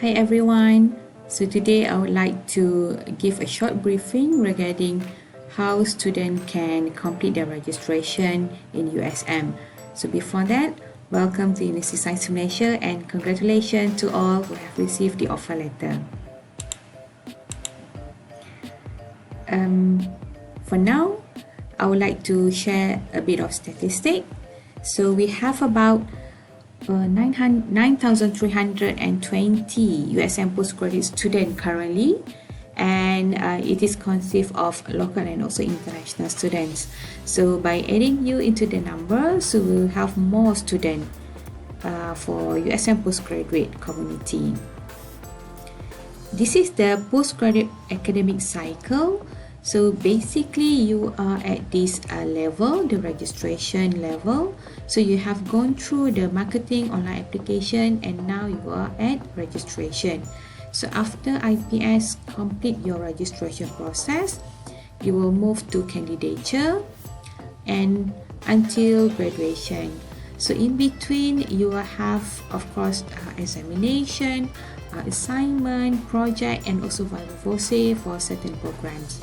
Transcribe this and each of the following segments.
Hi everyone. So today I would like to give a short briefing regarding how students can complete their registration in USM. So before that, welcome to University Science Malaysia and congratulations to all who have received the offer letter. For now, I would like to share a bit of statistic. So we have about 9,320 USM postgraduate students currently, and it is consist of local and also international students. So by adding you into the number, so we'll have more students for USM postgraduate community. This is the postgraduate academic cycle. So basically you are at this level, the registration level. So you have gone through the marketing online application and now you are at registration. So after IPS complete your registration process, you will move to candidature and until graduation. So in between you will have of course examination, assignment, project and also viva voce for certain programs.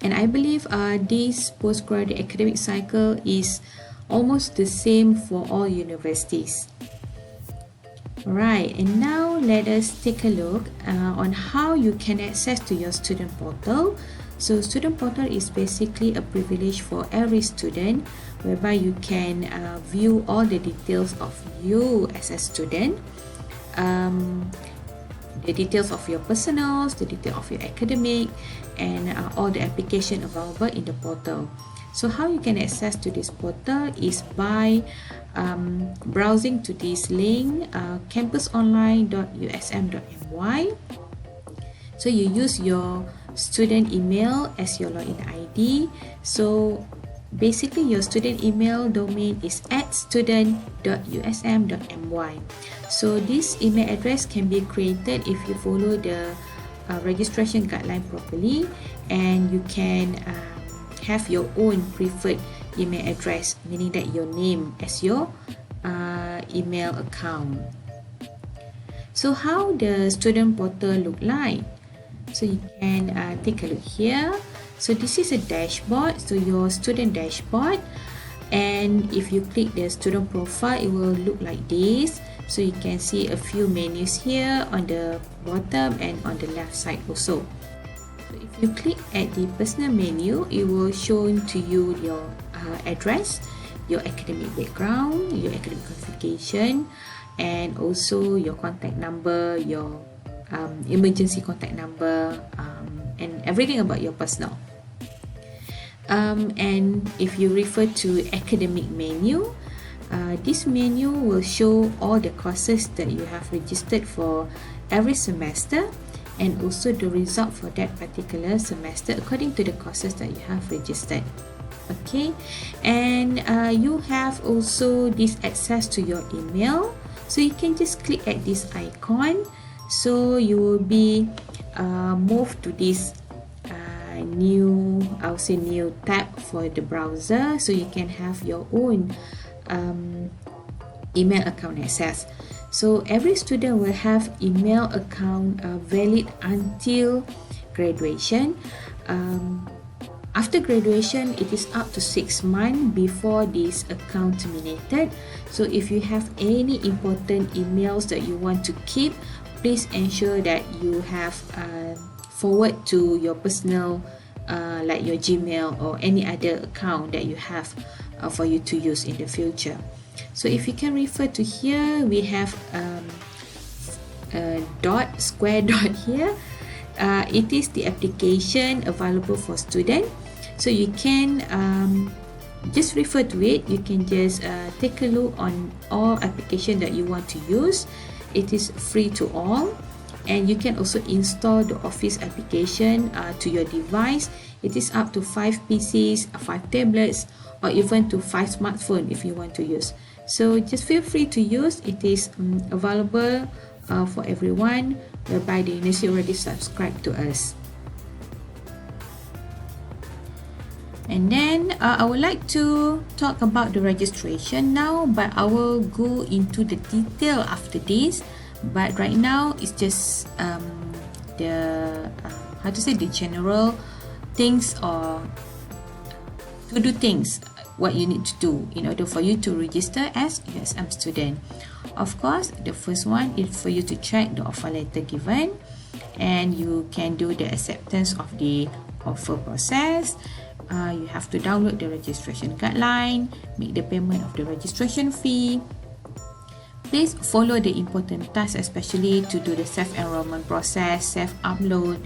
And I believe this postgraduate academic cycle is almost the same for all universities. Alright, and now let us take a look on how you can access to your student portal. So student portal is basically a privilege for every student whereby you can view all the details of you as a student. The details of your personals, the detail of your academic, and all the application available in the portal. So how you can access to this portal is by browsing to this link, campusonline.usm.my. So you use your student email as your login ID. So basically your student email domain is @student.usm.my. So this email address can be created if you follow the registration guideline properly, and you can have your own preferred email address, meaning that your name as your email account. So how the student portal look like? So you can take a look here. So this is a dashboard, so your student dashboard, and if you click the student profile it will look like this. So you can see a few menus here on the bottom and on the left side also. So if you click at the personal menu, it will show to you your address, your academic background, your academic qualification, and also your contact number, your emergency contact number, and everything about your personal. And if you refer to academic menu, this menu will show all the courses that you have registered for every semester, and also the result for that particular semester according to the courses that you have registered. Okay, and you have also this access to your email, so you can just click at this icon. So you will be moved to this new tab for the browser, so you can have your own email account access. So every student will have email account valid until graduation. After graduation, it is up to 6 months before this account terminated. So if you have any important emails that you want to keep, please ensure that you have forward to your personal like your Gmail or any other account that you have for you to use in the future. So if you can refer to here, we have a square dot here. It is the application available for student. So you can just refer to it. You can just take a look on all application that you want to use. It is free to all, and you can also install the Office application to your device. It is up to 5 PCs, 5 tablets, or even to 5 smartphones if you want to use. So just feel free to use. It is available for everyone, whereby the university already subscribed to us. And then I would like to talk about the registration now, but I will go into the detail after this. but right now it's just the the general things, or to do things what you need to do in order for you to register as USM student. Of course, the first one is for you to check the offer letter given, and you can do the acceptance of the offer process. You have to download the registration guideline, make the payment of the registration fee. Please follow the important tasks, especially to do the self-enrollment process, self-upload.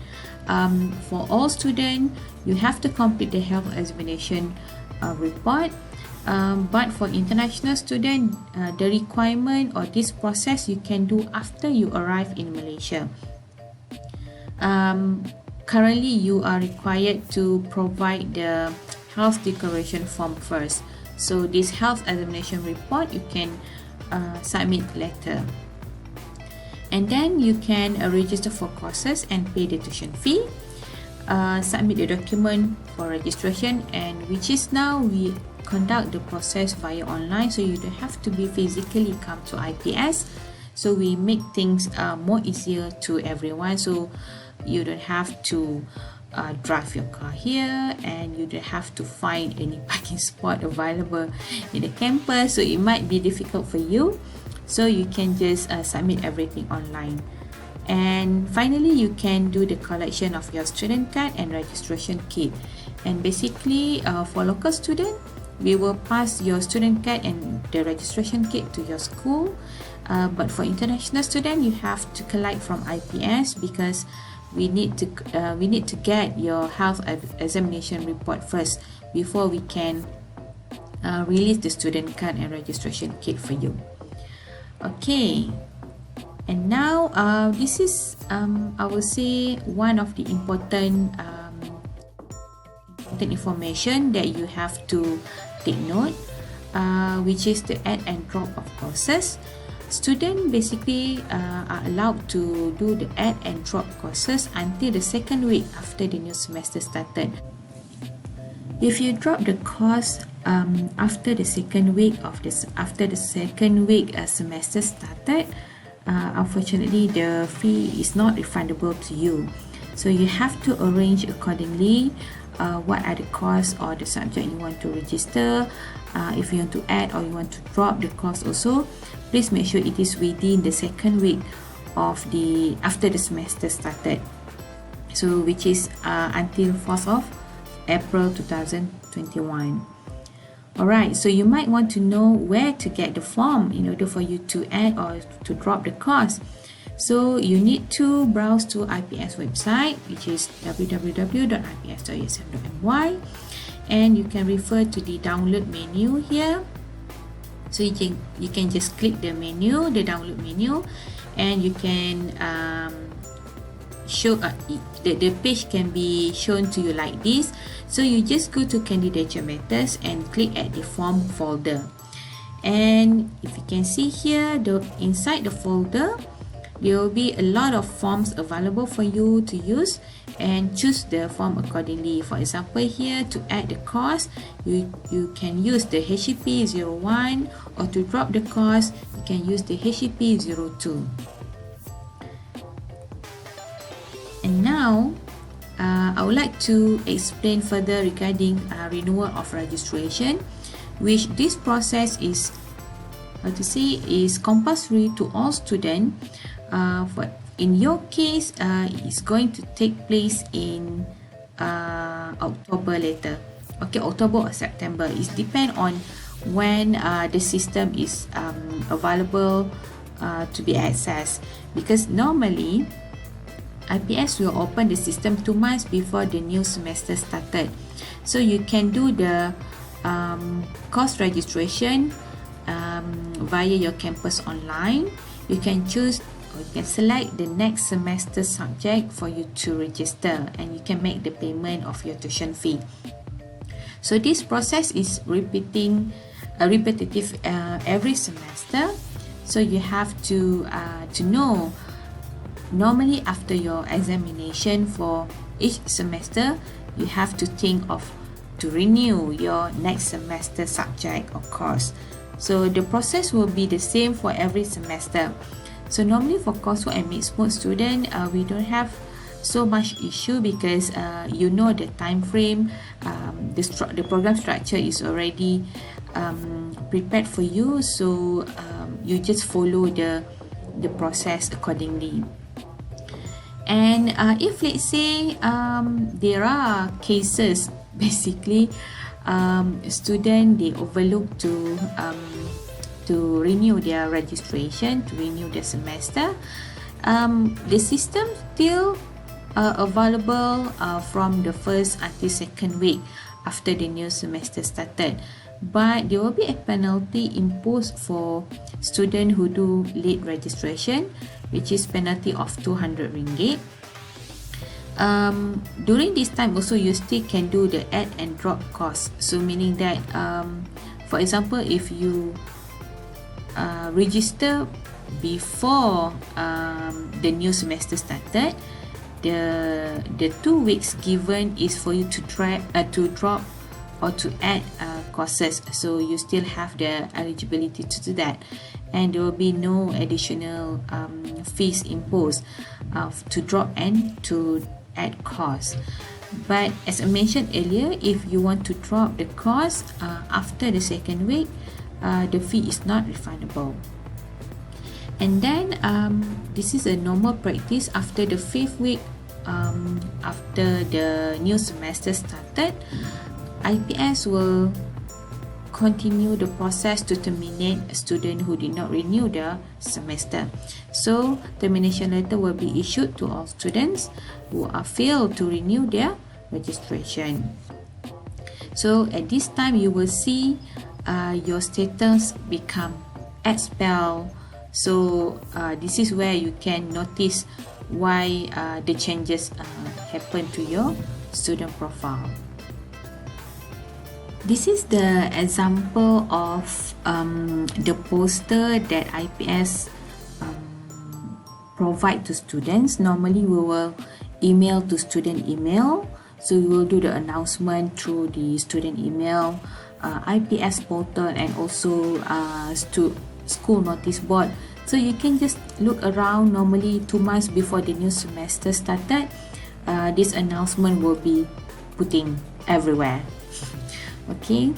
For all students, you have to complete the health examination report. But for international students, the requirement or this process you can do after you arrive in Malaysia. Currently, you are required to provide the health declaration form first. So this health examination report you can submit later. And then you can register for courses and pay the tuition fee. Submit the document for registration, and which is now we conduct the process via online, so you don't have to be physically come to IPS. So we make things more easier to everyone, so you don't have to drive your car here, and you don't have to find any parking spot available in the campus, so it might be difficult for you. So you can just submit everything online. And finally, you can do the collection of your student card and registration kit. And basically, for local student, we will pass your student card and the registration kit to your school. But for international student, you have to collect from IPS, because we need to get your health examination report first before we can release the student card and registration kit for you. Okay. And now, this is, I will say, one of the important information that you have to take note, which is the add and drop of courses. Students basically are allowed to do the add and drop courses until the second week after the new semester started. If you drop the course after the second week semester started, unfortunately the fee is not refundable to you, so you have to arrange accordingly. What are the course or the subject you want to register? If you want to add or you want to drop the course also, please make sure it is within the second week of after the semester started, so which is until 4th of April 2021. Alright, so you might want to know where to get the form in order for you to add or to drop the course. So you need to browse to IPS website, which is www.ips.usm.my, and you can refer to the download menu here. So you can just click the menu, the download menu, and you can show the page can be shown to you like this. So you just go to candidature matters and click at the form folder, and if you can see here, inside the folder there will be a lot of forms available for you to use, and choose the form accordingly. For example, here to add the course, you can use the HEP01, or to drop the course you can use the HEP02. And now I would like to explain further regarding renewal of registration, which this process is compulsory to all students. In your case, it's going to take place in October later. Okay, October or September. It depends on when the system is available to be accessed, because normally IPS will open the system 2 months before the new semester started. So you can do the course registration via your campus online. You can choose or you can select the next semester subject for you to register, and you can make the payment of your tuition fee. So this process is repetitive every semester. So you have to know, normally after your examination for each semester, you have to think of to renew your next semester subject or course. So the process will be the same for every semester. So normally for coursework and mixed mode student, we don't have so much issue because you know the time frame, the program structure is already prepared for you, so you just follow the process accordingly. And if let's say there are cases basically student they overlook to renew their registration, to renew their semester, the system still available from the first until second week after the new semester started, but there will be a penalty imposed for students who do late registration, which is penalty of 200 ringgit. During this time also you still can do the add and drop course, so meaning that for example if you register before the new semester started, the 2 weeks given is for you to try to drop or to add courses, so you still have the eligibility to do that, and there will be no additional fees imposed to drop and to add course. But as I mentioned earlier, if you want to drop the course after the second week, the fee is not refundable. And then this is a normal practice after the 5th week after the new semester started. IPS will continue the process to terminate a student who did not renew the semester. So termination letter will be issued to all students who are failed to renew their registration. So at this time you will see your status become expelled. So this is where you can notice why the changes happen to your student profile. This is the example of the poster that IPS provide to students. Normally we will email to student email, so we will do the announcement through the student email, IPS portal, and also school notice board. So you can just look around. Normally 2 months before the new semester started, this announcement will be putting everywhere. Okay,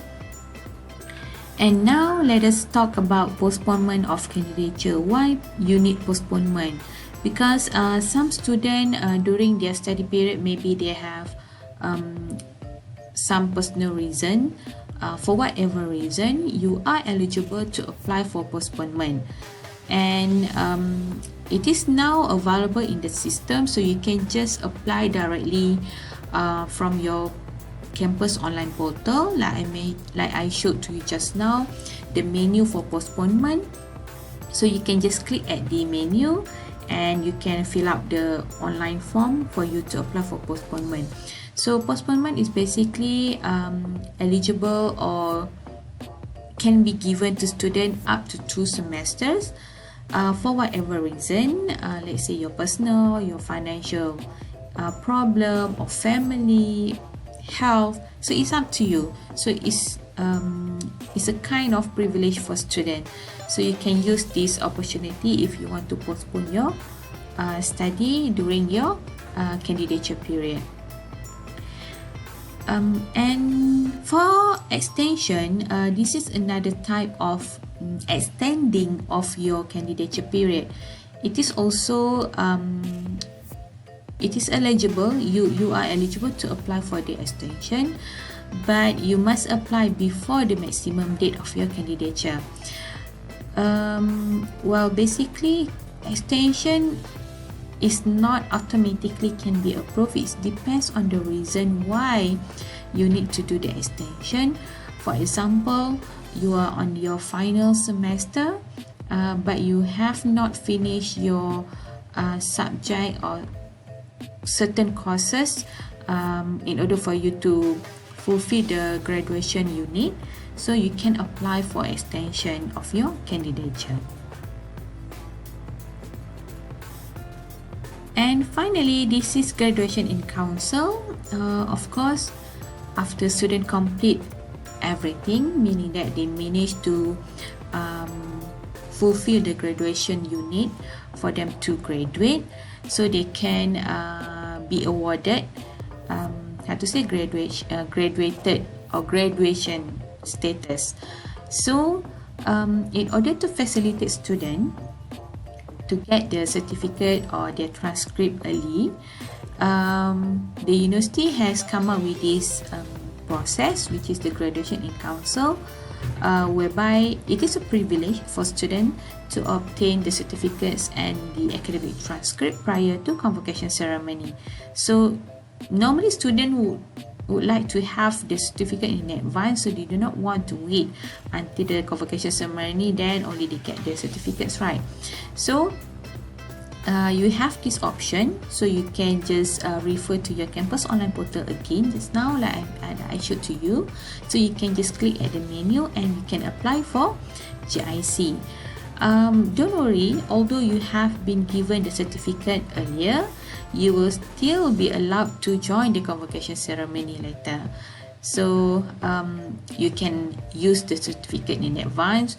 and now let us talk about postponement of candidature. Why you need postponement? Because some students during their study period, maybe they have some personal reason, for whatever reason you are eligible to apply for postponement, and it is now available in the system, so you can just apply directly from your campus online portal, like I showed to you just now, the menu for postponement. So you can just click at the menu and you can fill out the online form for you to apply for postponement. So postponement is basically eligible or can be given to students up to 2 semesters for whatever reason. Let's say your personal, your financial problem, or family, health. So it's up to you. So it's a kind of privilege for students. So you can use this opportunity if you want to postpone your study during your candidature period. And for extension, this is another type of extending of your candidature period. It is also it is eligible. You are eligible to apply for the extension, but you must apply before the maximum date of your candidature. Well, basically, extension is not automatically can be approved. It depends on the reason why you need to do the extension. For example, you are on your final semester, but you have not finished your subject or certain courses in order for you to fulfill the graduation you need, so you can apply for extension of your candidature. And finally, this is graduation in council. Of course, after student complete everything, meaning that they manage to fulfill the graduation unit for them to graduate, so they can be awarded graduated or graduation status. So in order to facilitate students to get their certificate or their transcript early, the university has come up with this process, which is the graduation in council, whereby it is a privilege for students to obtain the certificates and the academic transcript prior to convocation ceremony. So normally students would like to have the certificate in advance, so they do not want to wait until the convocation ceremony, then only they get the certificates, right? So you have this option, so you can just refer to your campus online portal again just now, like I showed to you. So you can just click at the menu and you can apply for GIC. Don't worry, although you have been given the certificate earlier, you will still be allowed to join the convocation ceremony later. So you can use the certificate in advance,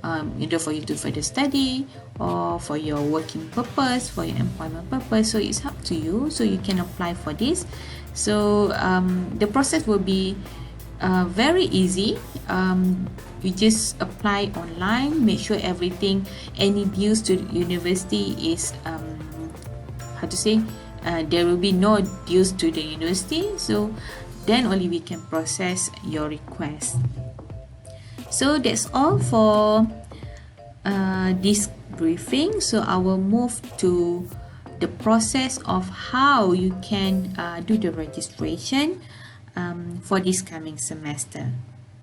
either for you to further study or for your working purpose, for your employment purpose. So it's up to you. So you can apply for this. So the process will be very easy. You just apply online, make sure everything, any dues to the university is there will be no dues to the university, so then only we can process your request. So that's all for this briefing. So I will move to the process of how you can do the registration for this coming semester.